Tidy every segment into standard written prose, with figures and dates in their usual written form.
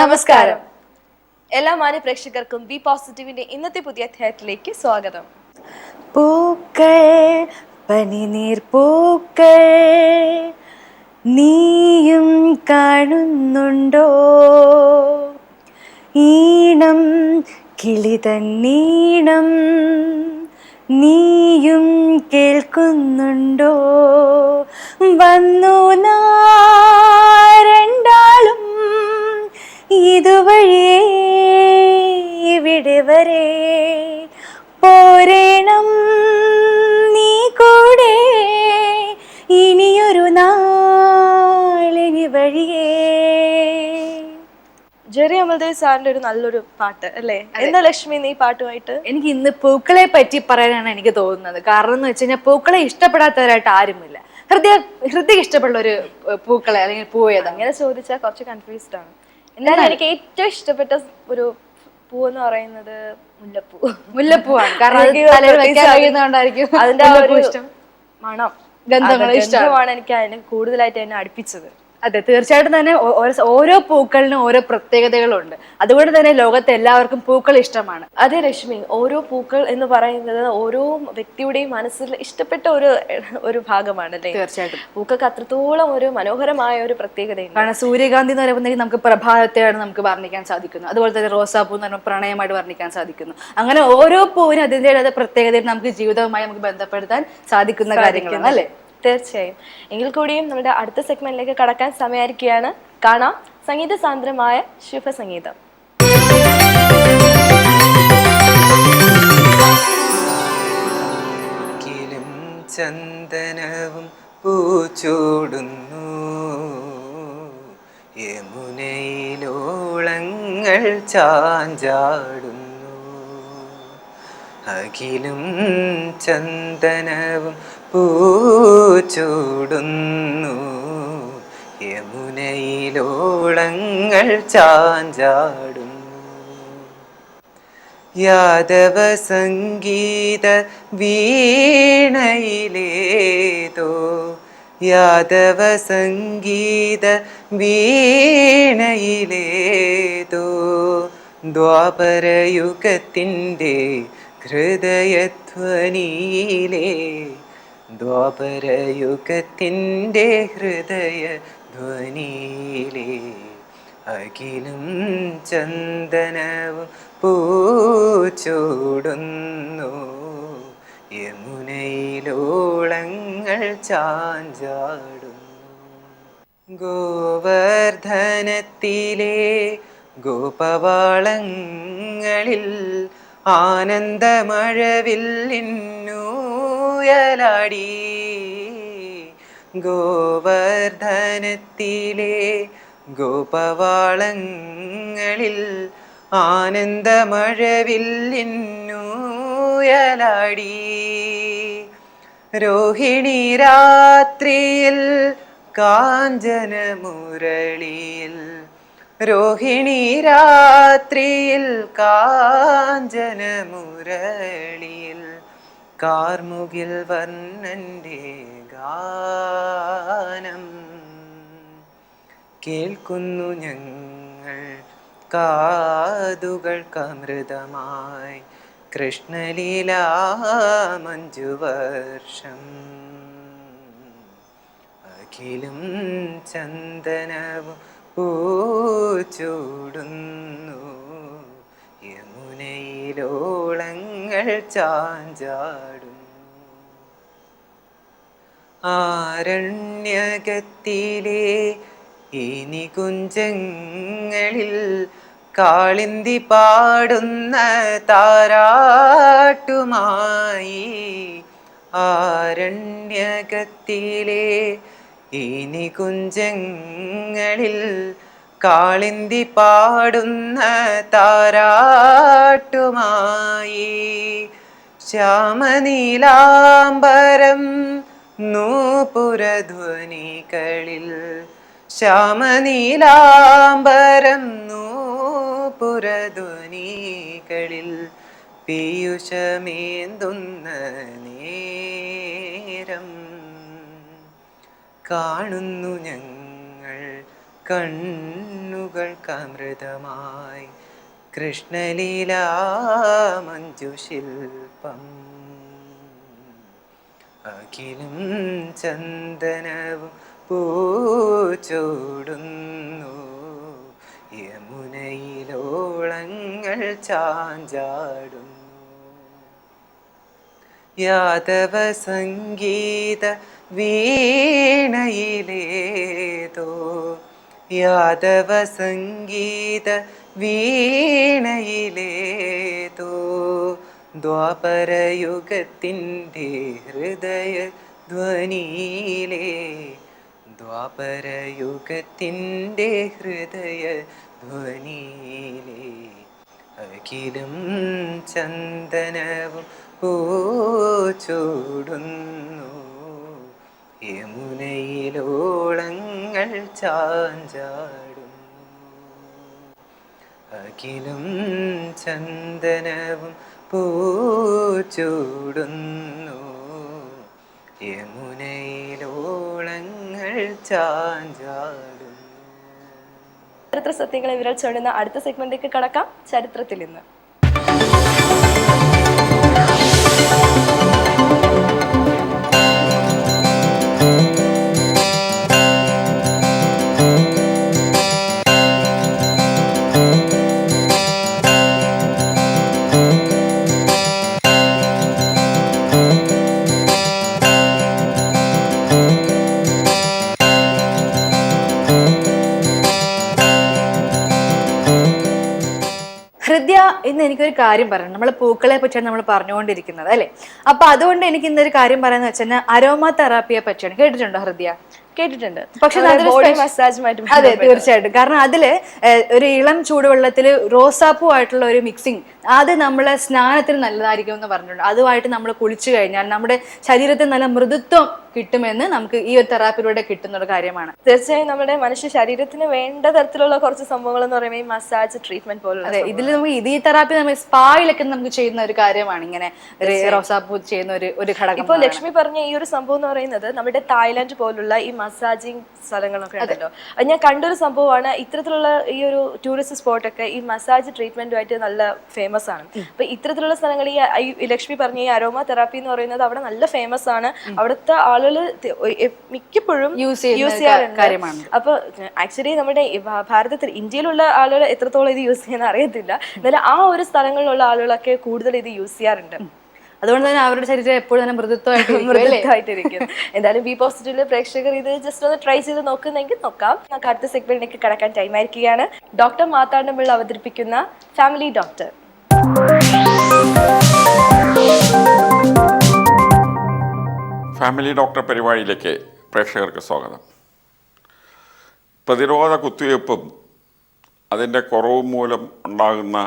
നമസ്കാരം. എല്ലാ മാന്യ പ്രേക്ഷകർക്കും ബി പോസിറ്റീവിന്റെ ഇന്നത്തെ പുതിയ അധ്യായത്തിലേക്ക് സ്വാഗതം. പൂക്കൾ പനിനീർ പൂക്കൾ നീയും കാണുന്നുണ്ടോ? ഈണം കിളിതന്നീണം നീയും കേൾക്കുന്നുണ്ടോ? വന്നു രണ്ടാളും ഇതുവഴിയേ ഇവിടെ വരെ പോരേണം നീ കൂടെ ഇനിയൊരു നാളിനി വഴിയേ. ജെറി അമൽദേവ് സാറിന്റെ ഒരു നല്ലൊരു പാട്ട് അല്ലേ? എന്താ ലക്ഷ്മി നീ പാട്ടുമായിട്ട്? എനിക്ക് ഇന്ന് പൂക്കളെ പറ്റി പറയാനാണ് എനിക്ക് തോന്നുന്നത്. കാരണം എന്ന് വെച്ച് കഴിഞ്ഞാൽ പൂക്കളെ ഇഷ്ടപ്പെടാത്തവരായിട്ട് ആരുമില്ല. ഹൃദയ ഇഷ്ടപ്പെടുന്ന ഒരു പൂക്കളെ അല്ലെങ്കിൽ പൂവേത് അങ്ങനെ ചോദിച്ചാൽ കുറച്ച് കൺഫ്യൂസ്ഡ് ആണ്. എന്നാലും എനിക്ക് ഏറ്റവും ഇഷ്ടപ്പെട്ട ഒരു പൂ എന്ന് പറയുന്നത് മുല്ലപ്പൂവാണ്. കാരണം അതിന്റെ ആ ഒരു മണം, ഗന്ധമാണ് എനിക്ക് അതിനെ കൂടുതലായിട്ട് എന്നെ അടുപ്പിച്ചത്. അതെ, തീർച്ചയായിട്ടും തന്നെ ഓരോ പൂക്കളിനും ഓരോ പ്രത്യേകതകളുണ്ട്. അതുകൊണ്ട് തന്നെ ലോകത്തെ എല്ലാവർക്കും പൂക്കൾ ഇഷ്ടമാണ്. അതെ രശ്മി, ഓരോ പൂക്കൾ എന്ന് പറയുന്നത് ഓരോ വ്യക്തിയുടെയും മനസ്സിൽ ഇഷ്ടപ്പെട്ട ഒരു ഭാഗമാണ് അല്ലേ? തീർച്ചയായിട്ടും പൂക്കൾക്ക് അത്രത്തോളം ഒരു മനോഹരമായ ഒരു പ്രത്യേകതയുണ്ട്. കാരണം സൂര്യകാന്തി എന്ന് പറയുമ്പോൾ നമുക്ക് പ്രഭാതത്തെയാണ് നമുക്ക് വർണ്ണിക്കാൻ സാധിക്കുന്നത്. അതുപോലെ തന്നെ റോസാപ്പൂ എന്ന് പറയുമ്പോൾ പ്രണയമായിട്ട് വർണ്ണിക്കാൻ സാധിക്കുന്നു. അങ്ങനെ ഓരോ പൂവിനും അതിൻ്റെതായ പ്രത്യേകതയും നമുക്ക് ജീവിതവുമായി നമുക്ക് ബന്ധപ്പെടുത്താൻ സാധിക്കുന്ന കാര്യങ്ങളാണ് അല്ലേ? തീർച്ചയായും. എങ്കിൽ കൂടിയും നമ്മുടെ അടുത്ത സെഗ്മെന്റിലേക്ക് കടക്കാൻ സമയമായിരിക്കുകയാണ്. കാണാം സംഗീത സാന്ദ്രമായ ശുഭസംഗീതം. ചന്ദനവും പൂച്ചൂടുന്നു, യമുനയിലോളങ്ങൾ ചാഞ്ചാടുന്നു. അഖിലും ചന്ദനവും പൂച്ചൂടുന്നു, യമുനയിലോളങ്ങൾ ചാഞ്ചാടുന്നു. യാദവ സംഗീത വീണയിലേതോ, യാദവ സംഗീത വീണയിലേതോ ദ്വാപരയുഗത്തിൻ്റെ ഹൃദയധ്വനിയിലേ, ദ്വാപരയുഗത്തിൻ്റെ ഹൃദയധ്വനിയിലേ. അഖിലും ചന്ദനവും പൂച്ചൂടുന്നു, യമുനയിലോളങ്ങൾ ചാഞ്ചാടുന്നു. ഗോവർദ്ധനത്തിലെ ഗോപവാളങ്ങളിൽ ആനന്ദമഴവില്ലിന്നൂയലാടി. ഗോവർദ്ധനത്തിലെ ഗോപവാളങ്ങളിൽ ആനന്ദമഴവില്ലിന്നൂയലാടി. രോഹിണി രാത്രിയിൽ കാഞ്ചനമുരളിയിൽ, രോഹിണി രാത്രിയിൽ കാഞ്ചനമുരളിയിൽ കാർമുകിൽ വർണ്ണന്റെ ഗാനം കേൾക്കുന്നു ഞങ്ങൾ കാതുകൾക്കമൃതമായി. കൃഷ്ണലീലാ മഞ്ജുവർഷം, അഖിലും ചന്ദനവും പൂച്ചൂടുന്നു, യമുനയിലോളങ്ങൾ ചാഞ്ചാടുന്നു. ആരണ്യകത്തിലെ ഇനി കുഞ്ചങ്ങളിൽ കാളിന്തി പാടുന്ന താരാട്ടുമായി. ആരണ്യകത്തിലെ ഇനി കുഞ്ചങ്ങളിൽ കാളിന്തി പാടുന്ന താരാട്ടുമായി. ശ്യാമനീലാംബരം നൂപുരധ്വനികളിൽ, ശ്യാമനീലാംബരം നൂപുരധ്വനികളിൽ പീയൂഷമേന്തുന്ന നേരം കാണുന്നു ഞങ്ങൾ കണ്ണുകൾക്കമൃതമായി കൃഷ്ണലീലാ മഞ്ജുശില്പം അഖിലും ചന്ദനവും പൂച്ചോടുന്നു യമുനയിലോളങ്ങൾ ചാഞ്ചാടുന്നു യാദവ സംഗീത വീണയിലേതോ യാദവ സംഗീത വീണയിലേതോ ദ്വാപരയുഗത്തിൻ്റെ ഹൃദയ ധ്വനിയിലേ ദ്വാപരയുഗത്തിൻ്റെ ഹൃദയ ധ്വനിയിലേ അഖിലും ചന്ദനവും പൂച്ചോടുന്നു യമുനയിലോളങ്ങൾ ചാഞ്ചാടുന്നു അഖിലും ചന്ദനവും പൂച്ചോടുന്നു യമുനയിലോളങ്ങൾ ചാഞ്ചാടുന്നു. ചരിത്ര സത്യങ്ങളെ വിരൽ ചൂണ്ടുന്ന അടുത്ത സെഗ്മെന്റിലേക്ക് കടക്കാം. ചരിത്രത്തിൽ ഇന്ന്. ഹൃദയ, ഇന്ന് എനിക്കൊരു കാര്യം പറയണം. നമ്മൾ പൂക്കളെ പറ്റിയാണ് നമ്മൾ പറഞ്ഞുകൊണ്ടിരിക്കുന്നത് അല്ലെ. അപ്പൊ അതുകൊണ്ട് എനിക്ക് ഇന്നൊരു കാര്യം പറയാന്ന് വെച്ചാൽ അരോമ തെറാപ്പിയെ പറ്റിയാണ്. കേട്ടിട്ടുണ്ടോ ഹൃദയ? കേട്ടിട്ടുണ്ട്. പക്ഷെ ബോഡി മസാജുമായിട്ട്. അതെ, തീർച്ചയായിട്ടും. കാരണം അതില് ഒരു ഇളം ചൂടുവെള്ളത്തില് റോസാപ്പൂ ആയിട്ടുള്ള ഒരു മിക്സിങ്, അത് നമ്മളെ സ്നാനത്തിന് നല്ലതായിരിക്കും എന്ന് പറഞ്ഞിട്ടുണ്ട്. അതുമായിട്ട് നമ്മൾ കുളിച്ചു കഴിഞ്ഞാൽ നമ്മുടെ ശരീരത്തിൽ നല്ല മൃദുത്വം കിട്ടുമെന്ന് നമുക്ക് ഈ ഒരു തെറാപ്പിയിലൂടെ കിട്ടുന്ന ഒരു കാര്യമാണ്. തീർച്ചയായും നമ്മുടെ മനുഷ്യ ശരീരത്തിന് വേണ്ട തരത്തിലുള്ള കുറച്ച് സംഭവങ്ങൾ എന്ന് പറയുമ്പോൾ ഈ മസാജ് ട്രീറ്റ്മെന്റ് പോലുള്ള. അതെ, ഇതിൽ നമുക്ക് ഈ തെറാപ്പി നമ്മൾ സ്പായിലൊക്കെ നമുക്ക് ചെയ്യുന്ന ഒരു കാര്യമാണ്. ഇങ്ങനെ ഒരു റോസാപ്പൂ ചെയ്യുന്ന ഒരു ഘടകം. ഇപ്പൊ ലക്ഷ്മി പറഞ്ഞ ഈ ഒരു സംഭവം എന്ന് പറയുന്നത് നമ്മുടെ തായ്ലാന്റ് പോലുള്ള ഈ മസാജിങ് സ്ഥലങ്ങളൊക്കെ ഉണ്ടല്ലോ, അത് ഞാൻ കണ്ടൊരു സംഭവമാണ്. ഇത്തരത്തിലുള്ള ഈ ഒരു ടൂറിസ്റ്റ് സ്പോട്ടൊക്കെ ഈ മസാജ് ട്രീറ്റ്മെന്റുമായിട്ട് നല്ല ഫേമസ് ആണ്. അപ്പൊ ഇത്തരത്തിലുള്ള സ്ഥലങ്ങൾ ഈ ലക്ഷ്മി പറഞ്ഞ ഈ അരോമ തെറാപ്പി എന്ന് പറയുന്നത് അവിടെ നല്ല ഫേമസ് ആണ്. അവിടുത്തെ ആളുകൾ മിക്കപ്പോഴും യൂസ് ചെയ്യാറുണ്ട്. അപ്പൊ ആക്ച്വലി നമ്മുടെ ഭാരതത്തിൽ, ഇന്ത്യയിലുള്ള ആളുകൾ എത്രത്തോളം ഇത് യൂസ് ചെയ്യുന്ന അറിയത്തില്ല. എന്നാലും ആ ഒരു സ്ഥലങ്ങളിലുള്ള ആളുകളൊക്കെ കൂടുതൽ ഇത് യൂസ് ചെയ്യാറുണ്ട്. അതുകൊണ്ട് തന്നെ അവരുടെ ശരീരം എപ്പോഴും തന്നെ മൃദുത്വമായിട്ടിരിക്കും. എന്തായാലും ബി പോസിറ്റീവിലെ പ്രേക്ഷകർ ഇത് ജസ്റ്റ് ഒന്ന് ട്രൈ ചെയ്ത് നോക്കുന്നെങ്കിൽ നോക്കാം. നമുക്ക് അടുത്ത സെഗ്മെന്റിലേക്ക് കടക്കാൻ ടൈം ആയിരിക്കുകയാണ്. ഡോക്ടർ മാർത്താണ്ഡപിള്ള അവതരിപ്പിക്കുന്ന ഫാമിലി ഡോക്ടർ. ഫാമിലി ഡോക്ടർ പരിപാടിയിലേക്ക് പ്രേക്ഷകർക്ക് സ്വാഗതം. പ്രതിരോധ കുത്തിവയ്പ്പും അതിൻ്റെ കുറവ് മൂലം ഉണ്ടാകുന്ന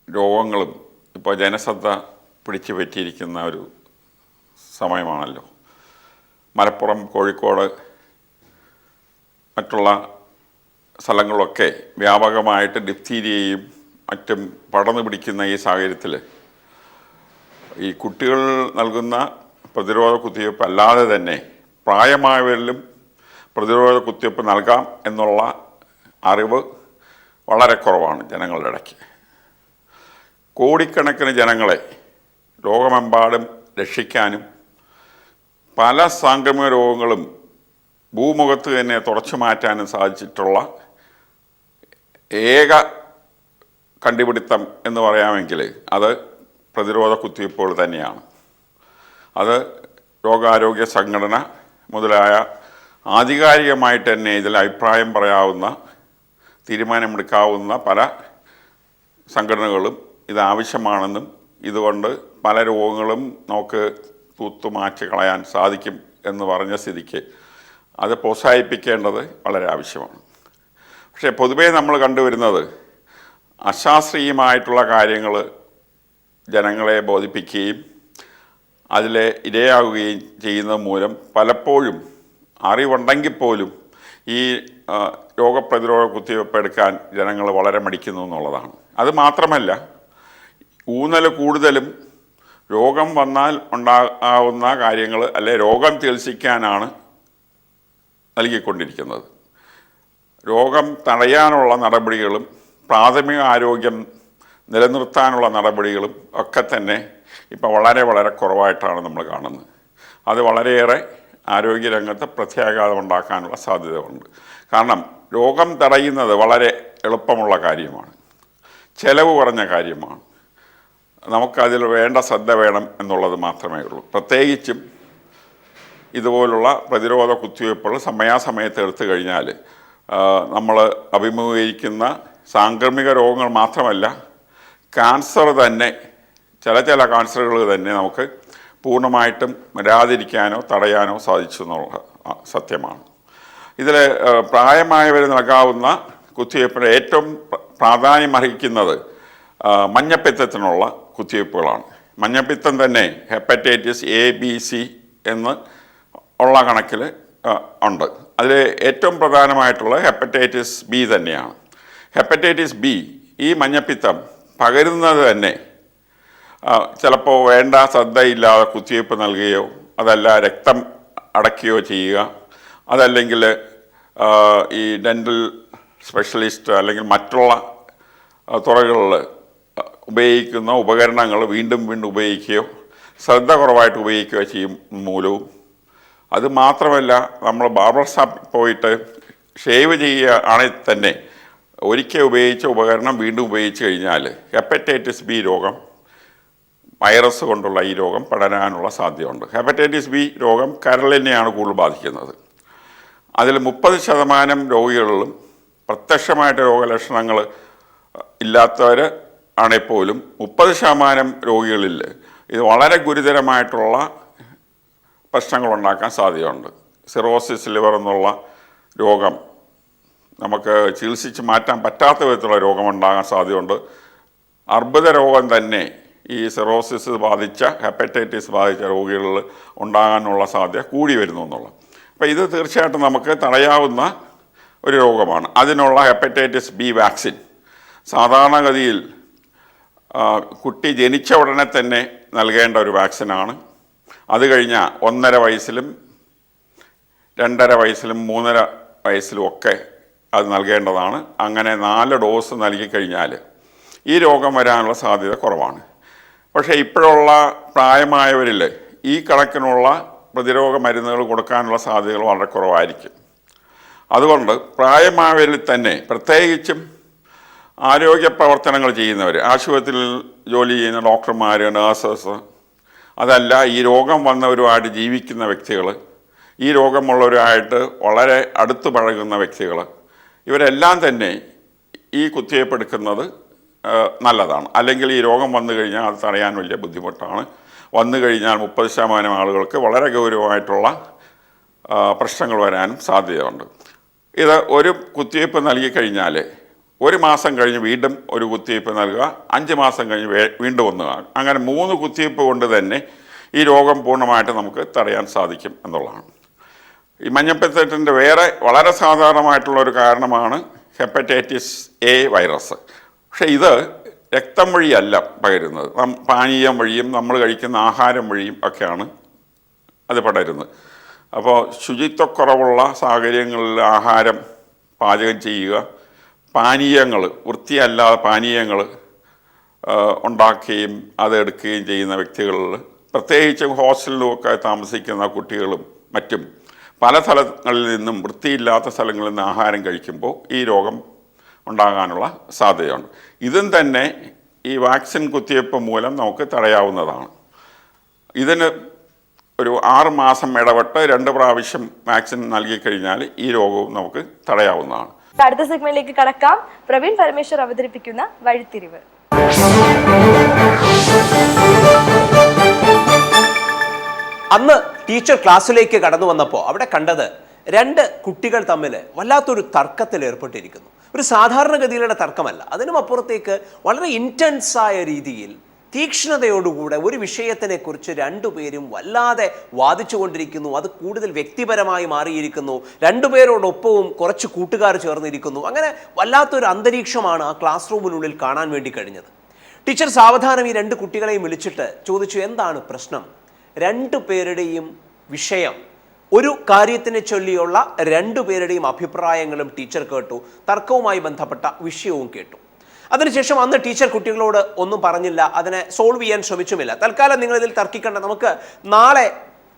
രോഗങ്ങളും ഇപ്പോൾ ജനശ്രദ്ധ പിടിച്ചു പറ്റിയിരിക്കുന്ന ഒരു സമയമാണല്ലോ. മലപ്പുറം, കോഴിക്കോട്, മറ്റുള്ള സ്ഥലങ്ങളിലൊക്കെ വ്യാപകമായിട്ട് ഡിഫ്തീരിയയും മറ്റും പടർന്നു പിടിക്കുന്ന ഈ സാഹചര്യത്തിൽ ഈ കുട്ടികൾ നൽകുന്ന പ്രതിരോധ കുത്തിവയ്പ്പ് അല്ലാതെ തന്നെ പ്രായമായവരിലും പ്രതിരോധ കുത്തിവയ്പ്പ് നൽകാം എന്നുള്ള അറിവ് വളരെ കുറവാണ് ജനങ്ങളുടെ ഇടയ്ക്ക്. കോടിക്കണക്കിന് ജനങ്ങളെ ലോകമെമ്പാടും രക്ഷിക്കാനും പല സാംക്രമിക രോഗങ്ങളും ഭൂമുഖത്ത് തന്നെ തുടച്ചു മാറ്റാനും സാധിച്ചിട്ടുള്ള ഏക കണ്ടുപിടുത്തം എന്ന് പറയാമെങ്കിൽ അത് പ്രതിരോധ കുത്തിവയ്പ്പുകൾ തന്നെയാണ്. അത് ലോകാരോഗ്യ സംഘടന മുതലായ ആധികാരികമായിട്ട് തന്നെ ഇതിൽ അഭിപ്രായം പറയാവുന്ന, തീരുമാനമെടുക്കാവുന്ന പല സംഘടനകളും ഇത് ആവശ്യമാണെന്നും ഇതുകൊണ്ട് പല രോഗങ്ങളും നമുക്ക് തൂത്തുമാറ്റി കളയാൻ സാധിക്കും എന്ന് പറഞ്ഞ സ്ഥിതിക്ക് അത് പ്രോത്സാഹിപ്പിക്കേണ്ടത് വളരെ ആവശ്യമാണ്. പക്ഷേ പൊതുവേ നമ്മൾ കണ്ടുവരുന്നത് അശാസ്ത്രീയമായിട്ടുള്ള കാര്യങ്ങൾ ജനങ്ങളെ ബോധിപ്പിക്കുകയും അതിലെ ഇരയാകുകയും ചെയ്യുന്നത് മൂലം പലപ്പോഴും അറിവുണ്ടെങ്കിൽ പോലും ഈ രോഗപ്രതിരോധ കുത്തിവയ്പ്പ് എടുക്കാൻ ജനങ്ങൾ വളരെ മടിക്കുന്നു എന്നുള്ളതാണ്. അത് മാത്രമല്ല, ഊന്നൽ കൂടുതലും രോഗം വന്നാൽ ഉണ്ടാകാവുന്ന കാര്യങ്ങൾ അല്ലെ രോഗം ചികിത്സിക്കാനാണ് നൽകിക്കൊണ്ടിരിക്കുന്നത്. രോഗം തടയാനുള്ള നടപടികളും പ്രാഥമിക ആരോഗ്യം നിലനിർത്താനുള്ള നടപടികളും ഒക്കെ തന്നെ ഇപ്പോൾ വളരെ വളരെ കുറവായിട്ടാണ് നമ്മൾ കാണുന്നത്. അത് വളരെയേറെ ആരോഗ്യരംഗത്ത് പ്രത്യാഘാതം ഉണ്ടാക്കാനുള്ള സാധ്യതയുണ്ട്. കാരണം രോഗം തടയുന്നത് വളരെ എളുപ്പമുള്ള കാര്യമാണ്, ചെലവ് കുറഞ്ഞ കാര്യമാണ്. നമുക്കതിൽ വേണ്ട ശ്രദ്ധ വേണം എന്നുള്ളത് മാത്രമേ ഉള്ളൂ. പ്രത്യേകിച്ചും ഇതുപോലുള്ള പ്രതിരോധ കുത്തിവയ്പ്പുകൾ സമയാസമയത്ത് എടുത്തു കഴിഞ്ഞാൽ നമ്മൾ അഭിമുഖീകരിക്കുന്ന സാംക്രമിക രോഗങ്ങൾ മാത്രമല്ല, ക്യാൻസർ തന്നെ, ചില ക്യാൻസറുകൾ തന്നെ നമുക്ക് പൂർണ്ണമായിട്ടും വരാതിരിക്കാനോ തടയാനോ സാധിച്ചു എന്നുള്ള സത്യമാണ്. ഇതിൽ പ്രായമായവർ നൽകാവുന്ന കുത്തിവയ്പ്പിന് ഏറ്റവും പ്രാധാന്യം അർഹിക്കുന്നത് മഞ്ഞപ്പിത്തത്തിനുള്ള കുത്തിവയ്പ്പുകളാണ്. മഞ്ഞപ്പിത്തം തന്നെ ഹെപ്പറ്റൈറ്റിസ് എ, ബി, സി എന്ന് ഉള്ള കണക്കിൽ ഉണ്ട്. അതിൽ ഏറ്റവും പ്രധാനമായിട്ടുള്ള ഹെപ്പറ്റൈറ്റിസ് ബി തന്നെയാണ്. ഹെപ്പറ്റൈറ്റിസ് ബി, ഈ മഞ്ഞപ്പിത്തം പകരുന്നത് തന്നെ ചിലപ്പോൾ വേണ്ട ശ്രദ്ധയില്ലാതെ കുത്തിവയ്പ്പ് നൽകുകയോ അതല്ല രക്തം അടയ്ക്കുകയോ ചെയ്യുക, അതല്ലെങ്കിൽ ഈ ഡെൻ്റൽ സ്പെഷ്യലിസ്റ്റ് അല്ലെങ്കിൽ മറ്റുള്ള തുറകളിൽ ഉപയോഗിക്കുന്ന ഉപകരണങ്ങൾ വീണ്ടും ഉപയോഗിക്കുകയോ ശ്രദ്ധ കുറവായിട്ട് ഉപയോഗിക്കുകയോ ചെയ്യും മൂലവും. അത് മാത്രമല്ല, നമ്മൾ ബാർബർ ഷോപ്പിൽ പോയിട്ട് ഷേവ് ചെയ്യുകയാണെങ്കിൽ തന്നെ ഒരിക്കൽ ഉപയോഗിച്ച ഉപകരണം വീണ്ടും ഉപയോഗിച്ച് കഴിഞ്ഞാൽ ഹെപ്പറ്റൈറ്റിസ് ബി രോഗം, വൈറസ് കൊണ്ടുള്ള ഈ രോഗം പടരാനുള്ള സാധ്യതയുണ്ട്. ഹെപ്പറ്റൈറ്റിസ് ബി രോഗം കരളിനെയാണ് കൂടുതൽ ബാധിക്കുന്നത്. അതിൽ 30% രോഗികളിലും പ്രത്യക്ഷമായിട്ട് രോഗലക്ഷണങ്ങൾ ഇല്ലാത്തവർ ആണെങ്കിൽ പോലും 30% രോഗികളിൽ ഇത് വളരെ ഗുരുതരമായിട്ടുള്ള പ്രശ്നങ്ങളുണ്ടാക്കാൻ സാധ്യതയുണ്ട്. സിറോസിസ് ലിവർ എന്നുള്ള രോഗം നമുക്ക് ചികിത്സിച്ച് മാറ്റാൻ പറ്റാത്ത വിധത്തിലുള്ള രോഗമുണ്ടാകാൻ സാധ്യതയുണ്ട്. അർബുദ രോഗം തന്നെ ഈ സിറോസിസ് ബാധിച്ച, ഹെപ്പറ്റൈറ്റിസ് ബാധിച്ച രോഗികളിൽ ഉണ്ടാകാനുള്ള സാധ്യത കൂടി വരുന്നു എന്നുള്ളത്. അപ്പോൾ ഇത് തീർച്ചയായിട്ടും നമുക്ക് തടയാവുന്ന ഒരു രോഗമാണ്. അതിനുള്ള ഹെപ്പറ്റൈറ്റിസ് ബി വാക്സിൻ സാധാരണഗതിയിൽ കുട്ടി ജനിച്ച ഉടനെ തന്നെ നൽകേണ്ട ഒരു വാക്സിനാണ്. അത് കഴിഞ്ഞാൽ 1.5 വയസ്സിലും 2.5 വയസ്സിലും 3.5 വയസ്സിലും ഒക്കെ അത് നൽകേണ്ടതാണ്. അങ്ങനെ 4 ഡോസ് നൽകിക്കഴിഞ്ഞാൽ ഈ രോഗം വരാനുള്ള സാധ്യത കുറവാണ്. പക്ഷേ ഇപ്പോഴുള്ള പ്രായമായവരിൽ ഈ കണക്കിനുള്ള പ്രതിരോധ മരുന്നുകൾ കൊടുക്കാനുള്ള സാധ്യതകൾ വളരെ കുറവായിരിക്കും. അതുകൊണ്ട് പ്രായമായവരിൽ തന്നെ, പ്രത്യേകിച്ചും ആരോഗ്യ പ്രവർത്തനങ്ങൾ ചെയ്യുന്നവർ, ആശുപത്രിയിൽ ജോലി ചെയ്യുന്ന ഡോക്ടർമാർ, നഴ്സസ്, അതല്ല ഈ രോഗം വന്നവരുമായിട്ട് ജീവിക്കുന്ന വ്യക്തികൾ, ഈ രോഗമുള്ളവരുമായിട്ട് വളരെ അടുത്ത് പഴകുന്ന വ്യക്തികൾ, ഇവരെല്ലാം തന്നെ ഈ കുത്തിവയ്പ്പ് എടുക്കുന്നത് നല്ലതാണ്. അല്ലെങ്കിൽ ഈ രോഗം വന്നു കഴിഞ്ഞാൽ അത് തടയാൻ വലിയ ബുദ്ധിമുട്ടാണ്. വന്നു കഴിഞ്ഞാൽ 30% ആളുകൾക്ക് വളരെ ഗൗരവമായിട്ടുള്ള പ്രശ്നങ്ങൾ വരാനും സാധ്യതയുണ്ട്. ഇത് ഒരു കുത്തിവയ്പ്പ് നൽകിക്കഴിഞ്ഞാൽ 1 മാസം കഴിഞ്ഞ് വീണ്ടും ഒരു കുത്തിവയ്പ്പ് നൽകുക, 5 മാസം കഴിഞ്ഞ് വീണ്ടും ഒന്ന്, അങ്ങനെ 3 കുത്തിവയ്പ്പ് കൊണ്ട് തന്നെ ഈ രോഗം പൂർണ്ണമായിട്ട് നമുക്ക് തടയാൻ സാധിക്കും എന്നുള്ളതാണ്. ഈ മഞ്ഞപ്പിത്തത്തിൻ്റെ വേറെ വളരെ സാധാരണമായിട്ടുള്ളൊരു കാരണമാണ് ഹെപ്പറ്റൈറ്റിസ് എ വൈറസ്. പക്ഷേ ഇത് രക്തം വഴിയല്ല പകരുന്നത്, പാനീയം വഴിയും നമ്മൾ കഴിക്കുന്ന ആഹാരം വഴിയും ഒക്കെയാണ് അത് പടരുന്നത്. അപ്പോൾ ശുചിത്വക്കുറവുള്ള സാഹചര്യങ്ങളിൽ ആഹാരം പാചകം ചെയ്യുക, പാനീയങ്ങൾ വൃത്തിയല്ലാതെ പാനീയങ്ങൾ ഉണ്ടാക്കുകയും അതെടുക്കുകയും ചെയ്യുന്ന വ്യക്തികളിൽ, പ്രത്യേകിച്ചും ഹോസ്റ്റലിലുമൊക്കെ താമസിക്കുന്ന കുട്ടികളും മറ്റും പല സ്ഥലങ്ങളിൽ നിന്നും വൃത്തിയില്ലാത്ത സ്ഥലങ്ങളിൽ നിന്ന് ആഹാരം കഴിക്കുമ്പോൾ ഈ രോഗം ഉണ്ടാകാനുള്ള സാധ്യതയുണ്ട്. ഇതും തന്നെ ഈ വാക്സിൻ കുത്തിവയ്പ്പ് മൂലം നമുക്ക് തടയാവുന്നതാണ്. ഇതിന് ഒരു 6 മാസം ഇടവിട്ട് 2 പ്രാവശ്യം വാക്സിൻ നൽകിക്കഴിഞ്ഞാൽ ഈ രോഗവും നമുക്ക് തടയാവുന്നതാണ്. അടുത്ത സെഗ്മെന്റിലേക്ക് കടക്കാം. പ്രവീൺ പരമേശ്വർ അവതരിപ്പിക്കുന്ന വഴിത്തിരിവ്. അന്ന് ടീച്ചർ ക്ലാസ്സിലേക്ക് കടന്നു വന്നപ്പോൾ അവിടെ കണ്ടത് 2 കുട്ടികൾ തമ്മിൽ വല്ലാത്തൊരു തർക്കത്തിൽ ഏർപ്പെട്ടിരിക്കുന്നു. ഒരു സാധാരണഗതിയിലുള്ള തർക്കമല്ല, അതിനും അപ്പുറത്തേക്ക് വളരെ ഇൻറ്റൻസായ രീതിയിൽ തീക്ഷ്ണതയോടുകൂടെ ഒരു വിഷയത്തിനെക്കുറിച്ച് 2 പേരും വല്ലാതെ വാദിച്ചുകൊണ്ടിരിക്കുന്നു. അത് കൂടുതൽ വ്യക്തിപരമായി മാറിയിരിക്കുന്നു. 2 പേരോടൊപ്പവും കുറച്ച് കൂട്ടുകാർ ചേർന്നിരിക്കുന്നു. അങ്ങനെ വല്ലാത്തൊരു അന്തരീക്ഷമാണ് ആ ക്ലാസ് റൂമിനുള്ളിൽ കാണാൻ വേണ്ടി കഴിഞ്ഞത്. ടീച്ചർ സാവധാനം ഈ 2 കുട്ടികളെയും വിളിച്ചിട്ട് ചോദിച്ചു, എന്താണ് പ്രശ്നം? 2 പേരുടെയും വിഷയം ഒരു കാര്യത്തിനെ ചൊല്ലിയുള്ള രണ്ടുപേരുടെയും അഭിപ്രായങ്ങളും ടീച്ചർ കേട്ടു. തർക്കവുമായി ബന്ധപ്പെട്ട വിഷയവും കേട്ടു. അതിനുശേഷം അന്ന് ടീച്ചർ കുട്ടികളോട് ഒന്നും പറഞ്ഞില്ല, അതിനെ സോൾവ് ചെയ്യാൻ ശ്രമിച്ചുമില്ല. തൽക്കാലം നിങ്ങൾ ഇതിൽ തർക്കിക്കേണ്ട, നമുക്ക് നാളെ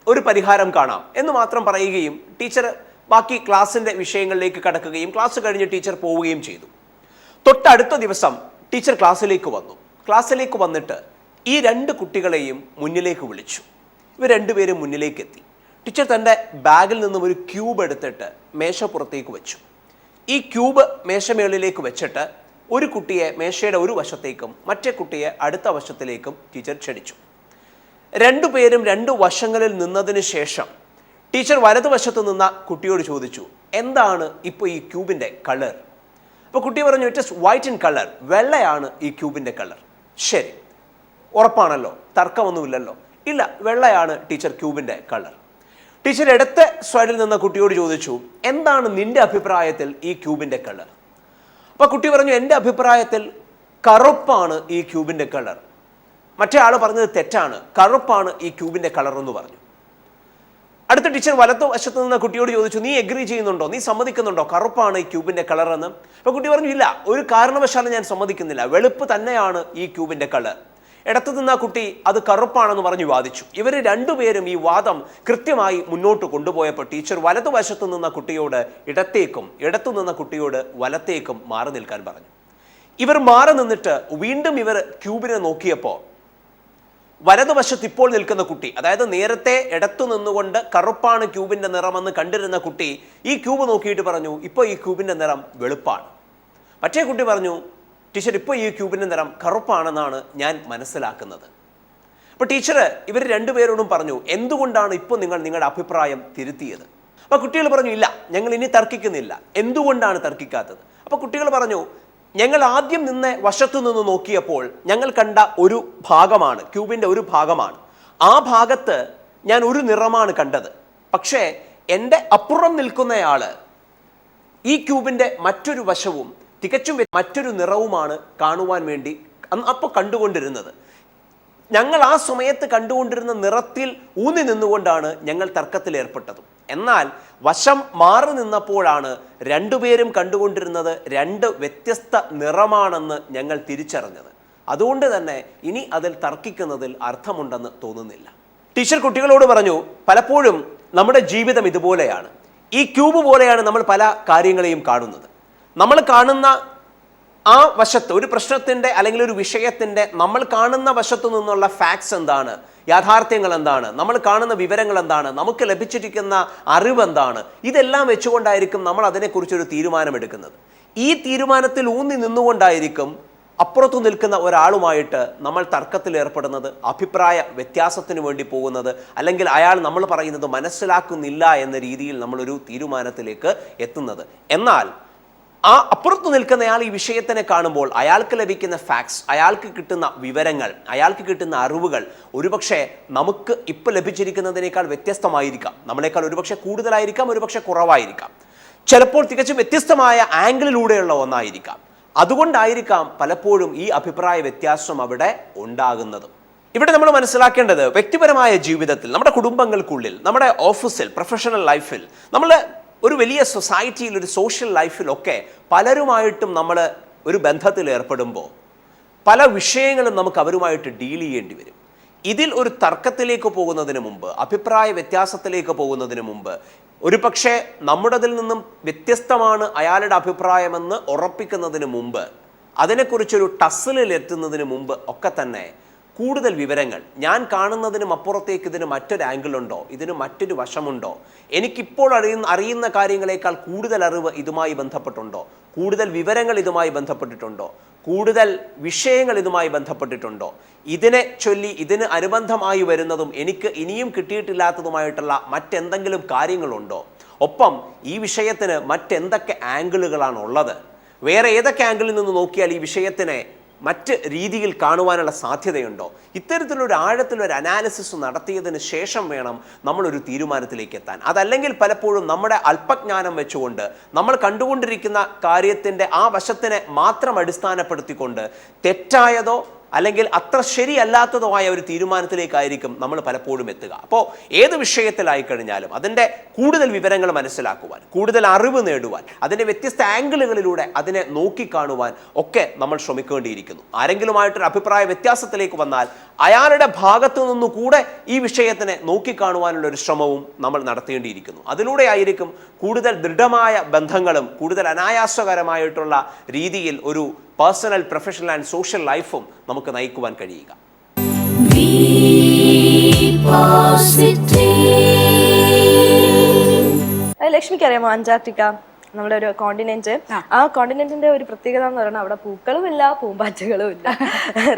ഒരു പരിഹാരം കാണാം എന്ന് മാത്രം പറയുകയും ടീച്ചർ ബാക്കി ക്ലാസ്സിൻ്റെ വിഷയങ്ങളിലേക്ക് കടക്കുകയും ക്ലാസ് കഴിഞ്ഞ് ടീച്ചർ പോവുകയും ചെയ്തു. തൊട്ടടുത്ത ദിവസം ടീച്ചർ ക്ലാസ്സിലേക്ക് വന്നു. ക്ലാസ്സിലേക്ക് വന്നിട്ട് ഈ രണ്ട് കുട്ടികളെയും മുന്നിലേക്ക് വിളിച്ചു. ഇവർ രണ്ടുപേരും മുന്നിലേക്ക് എത്തി. ടീച്ചർ തൻ്റെ ബാഗിൽ നിന്നും ഒരു ക്യൂബ് എടുത്തിട്ട് മേശപ്പുറത്തേക്ക് വെച്ചു. ഈ ക്യൂബ് മേശമേളിലേക്ക് വെച്ചിട്ട് ഒരു കുട്ടിയെ മേശയുടെ ഒരു വശത്തേക്കും മറ്റേ കുട്ടിയെ അടുത്ത വശത്തിലേക്കും ടീച്ചർ ക്ഷണിച്ചു. രണ്ടുപേരും രണ്ടു വശങ്ങളിൽ നിന്നതിന് ശേഷം ടീച്ചർ വലതുവശത്ത് നിന്ന കുട്ടിയോട് ചോദിച്ചു, എന്താണ് ഇപ്പോൾ ഈ ക്യൂബിൻ്റെ കളർ? അപ്പോൾ കുട്ടി പറഞ്ഞു, it is white in colour, വെള്ളയാണ് ഈ ക്യൂബിൻ്റെ കളർ. ശരി, ഉറപ്പാണല്ലോ, തർക്കമൊന്നുമില്ലല്ലോ. ഇല്ല, വെള്ളയാണ് ടീച്ചർ ക്യൂബിൻ്റെ കളർ. ടീച്ചർ ഇടത്തെ സൈഡിൽ നിന്ന കുട്ടിയോട് ചോദിച്ചു, എന്താണ് നിന്റെ അഭിപ്രായത്തിൽ ഈ ക്യൂബിൻ്റെ കളർ? അപ്പോൾ കുട്ടി പറഞ്ഞു, എൻ്റെ അഭിപ്രായത്തിൽ കറുപ്പാണ് ഈ ക്യൂബിൻ്റെ കളർ. മറ്റേ ആൾ പറഞ്ഞത് തെറ്റാണ്, കറുപ്പാണ് ഈ ക്യൂബിൻ്റെ കളർ എന്ന് പറഞ്ഞു. അടുത്ത ടീച്ചർ വലത്ത് വശത്ത് നിന്ന് കുട്ടിയോട് ചോദിച്ചു, നീ എഗ്രി ചെയ്യുന്നുണ്ടോ, നീ സമ്മതിക്കുന്നുണ്ടോ കറുപ്പാണ് ഈ ക്യൂബിൻ്റെ കളർ എന്ന്? അപ്പോൾ കുട്ടി പറഞ്ഞു, ഇല്ല, ഒരു കാരണവശാലും ഞാൻ സമ്മതിക്കുന്നില്ല, വെളുപ്പ് തന്നെയാണ് ഈ ക്യൂബിൻ്റെ കളർ. ഇടത്തു നിന്ന കുട്ടി അത് കറുപ്പാണെന്ന് പറഞ്ഞ് വാദിച്ചു. ഇവർ രണ്ടുപേരും ഈ വാദം കൃത്യമായി മുന്നോട്ട് കൊണ്ടുപോയപ്പോൾ ടീച്ചർ വലതുവശത്ത് നിന്ന കുട്ടിയോട് ഇടത്തേക്കും ഇടത്തു നിന്ന കുട്ടിയോട് വലത്തേക്കും മാറി നിൽക്കാൻ പറഞ്ഞു. ഇവർ മാറി നിന്നിട്ട് വീണ്ടും ഇവർ ക്യൂബിനെ നോക്കിയപ്പോൾ വലതുവശത്ത് ഇപ്പോൾ നിൽക്കുന്ന കുട്ടി, അതായത് നേരത്തെ ഇടത്തു നിന്നുകൊണ്ട് കറുപ്പാണ് ക്യൂബിൻ്റെ നിറമെന്ന് കണ്ടിരുന്ന കുട്ടി ഈ ക്യൂബ് നോക്കിയിട്ട് പറഞ്ഞു, ഇപ്പോൾ ഈ ക്യൂബിൻ്റെ നിറം വെളുപ്പാണ്. മറ്റേ കുട്ടി പറഞ്ഞു, ടീച്ചർ ഇപ്പോൾ ഈ ക്യൂബിൻ്റെ നിറം കറുപ്പാണെന്നാണ് ഞാൻ മനസ്സിലാക്കുന്നത്. അപ്പോൾ ടീച്ചർ ഇവർ രണ്ടുപേരോടും പറഞ്ഞു, എന്തുകൊണ്ടാണ് ഇപ്പോൾ നിങ്ങൾ നിങ്ങളുടെ അഭിപ്രായം തിരുത്തിയത്? അപ്പോൾ കുട്ടികൾ പറഞ്ഞു, ഇല്ല, ഞങ്ങൾ ഇനി തർക്കിക്കുന്നില്ല. എന്തുകൊണ്ടാണ് തർക്കിക്കാത്തത്? അപ്പോൾ കുട്ടികൾ പറഞ്ഞു, ഞങ്ങൾ ആദ്യം നിന്ന് വശത്തു നിന്ന് നോക്കിയപ്പോൾ ഞങ്ങൾ കണ്ട ഒരു ഭാഗമാണ്, ക്യൂബിൻ്റെ ഒരു ഭാഗമാണ്. ആ ഭാഗത്ത് ഞാൻ ഒരു നിറമാണ് കണ്ടത്. പക്ഷേ എൻ്റെ അപ്പുറം നിൽക്കുന്നയാള് ഈ ക്യൂബിൻ്റെ മറ്റൊരു വശവും തികച്ചും മറ്റൊരു നിറവുമാണ് കാണുവാൻ വേണ്ടി അപ്പോൾ കണ്ടുകൊണ്ടിരുന്നത്. ഞങ്ങൾ ആ സമയത്ത് കണ്ടുകൊണ്ടിരുന്ന നിറത്തിൽ ഊന്നി നിന്നുകൊണ്ടാണ് ഞങ്ങൾ തർക്കത്തിൽ ഏർപ്പെട്ടത്. എന്നാൽ വശം മാറി നിന്നപ്പോഴാണ് രണ്ടുപേരും കണ്ടുകൊണ്ടിരുന്നത് രണ്ട് വ്യത്യസ്ത നിറമാണെന്ന് ഞങ്ങൾ തിരിച്ചറിഞ്ഞത്. അതുകൊണ്ട് തന്നെ ഇനി അതിൽ തർക്കിക്കുന്നതിൽ അർത്ഥമുണ്ടെന്ന് തോന്നുന്നില്ല. ടീച്ചർ കുട്ടികളോട് പറഞ്ഞു, പലപ്പോഴും നമ്മുടെ ജീവിതം ഇതുപോലെയാണ്. ഈ ക്യൂബ് പോലെയാണ് നമ്മൾ പല കാര്യങ്ങളെയും കാണുന്നത്. നമ്മൾ കാണുന്ന ആ വശത്ത് ഒരു പ്രശ്നത്തിൻ്റെ അല്ലെങ്കിൽ ഒരു വിഷയത്തിൻ്റെ നമ്മൾ കാണുന്ന വശത്തു നിന്നുള്ള ഫാക്ട്സ് എന്താണ്, യാഥാർത്ഥ്യങ്ങൾ എന്താണ്, നമ്മൾ കാണുന്ന വിവരങ്ങൾ എന്താണ്, നമുക്ക് ലഭിച്ചിരിക്കുന്ന അറിവ് എന്താണ്, ഇതെല്ലാം വെച്ചുകൊണ്ടായിരിക്കും നമ്മൾ അതിനെക്കുറിച്ചൊരു തീരുമാനമെടുക്കുന്നത്. ഈ തീരുമാനത്തിൽ ഊന്നി നിന്നുകൊണ്ടായിരിക്കും അപ്പുറത്തു നിൽക്കുന്ന ഒരാളുമായിട്ട് നമ്മൾ തർക്കത്തിൽ ഏർപ്പെടുന്നത്, അഭിപ്രായ വ്യത്യാസത്തിന് വേണ്ടി പോകുന്നത്, അല്ലെങ്കിൽ അയാൾ നമ്മൾ പറയുന്നത് മനസ്സിലാക്കുന്നില്ല എന്ന രീതിയിൽ നമ്മളൊരു തീരുമാനത്തിലേക്ക് എത്തുന്നത്. എന്നാൽ ആ അപ്പുറത്ത് നിൽക്കുന്നയാൾ ഈ വിഷയത്തിനെ കാണുമ്പോൾ അയാൾക്ക് ലഭിക്കുന്ന ഫാക്ട്സ്, അയാൾക്ക് കിട്ടുന്ന വിവരങ്ങൾ, അയാൾക്ക് കിട്ടുന്ന അറിവുകൾ ഒരുപക്ഷെ നമുക്ക് ഇപ്പോൾ ലഭിച്ചിരിക്കുന്നതിനേക്കാൾ വ്യത്യസ്തമായിരിക്കാം. നമ്മളെക്കാൾ ഒരുപക്ഷെ കൂടുതലായിരിക്കാം, ഒരുപക്ഷെ കുറവായിരിക്കാം, ചിലപ്പോൾ തികച്ചും വ്യത്യസ്തമായ ആംഗിളിലൂടെയുള്ള ഒന്നായിരിക്കാം. അതുകൊണ്ടായിരിക്കാം പലപ്പോഴും ഈ അഭിപ്രായ വ്യത്യാസം അവിടെ ഉണ്ടാകുന്നത്. ഇവിടെ നമ്മൾ മനസ്സിലാക്കേണ്ടത്, വ്യക്തിപരമായ ജീവിതത്തിൽ, നമ്മുടെ കുടുംബങ്ങൾക്കുള്ളിൽ, നമ്മുടെ ഓഫീസിൽ, പ്രൊഫഷണൽ ലൈഫിൽ, നമ്മൾ ഒരു വലിയ സൊസൈറ്റിയിൽ, ഒരു സോഷ്യൽ ലൈഫിലൊക്കെ പലരുമായിട്ടും നമ്മൾ ഒരു ബന്ധത്തിൽ ഏർപ്പെടുമ്പോൾ പല വിഷയങ്ങളും നമുക്ക് അവരുമായിട്ട് ഡീൽ ചെയ്യേണ്ടി വരും. ഇതിൽ ഒരു തർക്കത്തിലേക്ക് പോകുന്നതിന് മുമ്പ്, അഭിപ്രായ വ്യത്യാസത്തിലേക്ക് പോകുന്നതിന് മുമ്പ്, ഒരു പക്ഷേ നമ്മുടേതിൽ നിന്നും വ്യത്യസ്തമാണ് അയാളുടെ അഭിപ്രായമെന്ന് ഉറപ്പിക്കുന്നതിന് മുമ്പ്, അതിനെക്കുറിച്ചൊരു ടസ്സിലിൽ എത്തുന്നതിന് മുമ്പ് ഒക്കെ തന്നെ കൂടുതൽ വിവരങ്ങൾ, ഞാൻ കാണുന്നതിനും അപ്പുറത്തേക്ക് ഇതിന് മറ്റൊരു ആംഗിളുണ്ടോ, ഇതിന് മറ്റൊരു വശമുണ്ടോ, എനിക്കിപ്പോൾ അറിയുന്ന കാര്യങ്ങളെക്കാൾ കൂടുതൽ അറിവ് ഇതുമായി ബന്ധപ്പെട്ടുണ്ടോ, കൂടുതൽ വിവരങ്ങൾ ഇതുമായി ബന്ധപ്പെട്ടിട്ടുണ്ടോ, കൂടുതൽ വിഷയങ്ങൾ ഇതുമായി ബന്ധപ്പെട്ടിട്ടുണ്ടോ, ഇതിനെ ചൊല്ലി ഇതിന് അനുബന്ധമായി വരുന്നതും എനിക്ക് ഇനിയും കിട്ടിയിട്ടില്ലാത്തതുമായിട്ടുള്ള മറ്റെന്തെങ്കിലും കാര്യങ്ങളുണ്ടോ, ഒപ്പം ഈ വിഷയത്തിന് മറ്റെന്തൊക്കെ ആംഗിളുകളാണ് ഉള്ളത്, വേറെ ഏതൊക്കെ ആംഗിളിൽ നിന്ന് നോക്കിയാൽ ഈ വിഷയത്തിനെ മറ്റ് രീതിയിൽ കാണുവാനുള്ള സാധ്യതയുണ്ടോ, ഇത്തരത്തിലൊരു ആഴത്തിലൊരു അനാലിസിസ് നടത്തിയതിന് ശേഷം വേണം നമ്മളൊരു തീരുമാനത്തിലേക്ക് എത്താൻ. അതല്ലെങ്കിൽ പലപ്പോഴും നമ്മുടെ അല്പജ്ഞാനം വെച്ചുകൊണ്ട് നമ്മൾ കണ്ടുകൊണ്ടിരിക്കുന്ന കാര്യത്തിൻ്റെ ആ വശത്തിനെ മാത്രം അടിസ്ഥാനപ്പെടുത്തിക്കൊണ്ട് തെറ്റായതോ അല്ലെങ്കിൽ അത്ര ശരിയല്ലാത്തതോ ആയ ഒരു തീരുമാനത്തിലേക്കായിരിക്കും നമ്മൾ പലപ്പോഴും എത്തുക. അപ്പോൾ ഏത് വിഷയത്തിലായി കഴിഞ്ഞാലും അതിൻ്റെ കൂടുതൽ വിവരങ്ങൾ മനസ്സിലാക്കുവാൻ, കൂടുതൽ അറിവ് നേടുവാൻ, അതിൻ്റെ വ്യത്യസ്ത ആംഗിളുകളിലൂടെ അതിനെ നോക്കിക്കാണുവാൻ ഒക്കെ നമ്മൾ ശ്രമിക്കേണ്ടിയിരിക്കുന്നു. ആരെങ്കിലുമായിട്ടൊരു അഭിപ്രായ വ്യത്യാസത്തിലേക്ക് വന്നാൽ അയാളുടെ ഭാഗത്തു നിന്നുകൂടെ ഈ വിഷയത്തിനെ നോക്കിക്കാണുവാനുള്ള ഒരു ശ്രമവും നമ്മൾ നടത്തേണ്ടിയിരിക്കുന്നു. അതിലൂടെ ആയിരിക്കും കൂടുതൽ ദൃഢമായ ബന്ധങ്ങളും കൂടുതൽ അനായാസകരമായിട്ടുള്ള രീതിയിൽ ഒരു പേഴ്സണൽ, പ്രൊഫഷണൽ ആൻഡ് സോഷ്യൽ ലൈഫും നമുക്ക് നയിക്കുവാൻ കഴിയുക. ലക്ഷ്മിക്ക് അറിയാമോ അന്റാർട്ടിക്ക നമ്മുടെ ഒരു കോണ്ടിനെന്റ്? ആ കോണ്ടിനെന്റിന്റെ ഒരു പ്രത്യേകത എന്ന് പറയുന്നത് അവിടെ പൂക്കളും ഇല്ല, പൂമ്പാറ്റകളും ഇല്ല.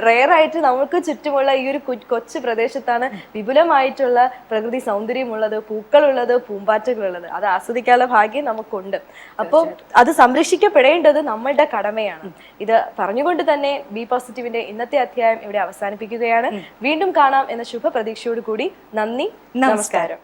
റെയർ ആയിട്ട് നമുക്ക് ചുറ്റുമുള്ള ഈ ഒരു കൊച്ചു പ്രദേശത്താണ് വിപുലമായിട്ടുള്ള പ്രകൃതി സൗന്ദര്യമുള്ളത്, പൂക്കളുള്ളത്, പൂമ്പാറ്റകളുള്ളത്. അത് ആസ്വദിക്കാനുള്ള ഭാഗ്യം നമുക്കുണ്ട്. അപ്പോൾ അത് സംരക്ഷിക്കപ്പെടേണ്ടത് നമ്മളുടെ കടമയാണ്. ഇത് പറഞ്ഞുകൊണ്ട് തന്നെ ബി പോസിറ്റീവിന്റെ ഇന്നത്തെ അധ്യായം ഇവിടെ അവസാനിപ്പിക്കുകയാണ്. വീണ്ടും കാണാം എന്ന ശുഭപ്രതീക്ഷയോട് കൂടി നന്ദി, നമസ്കാരം.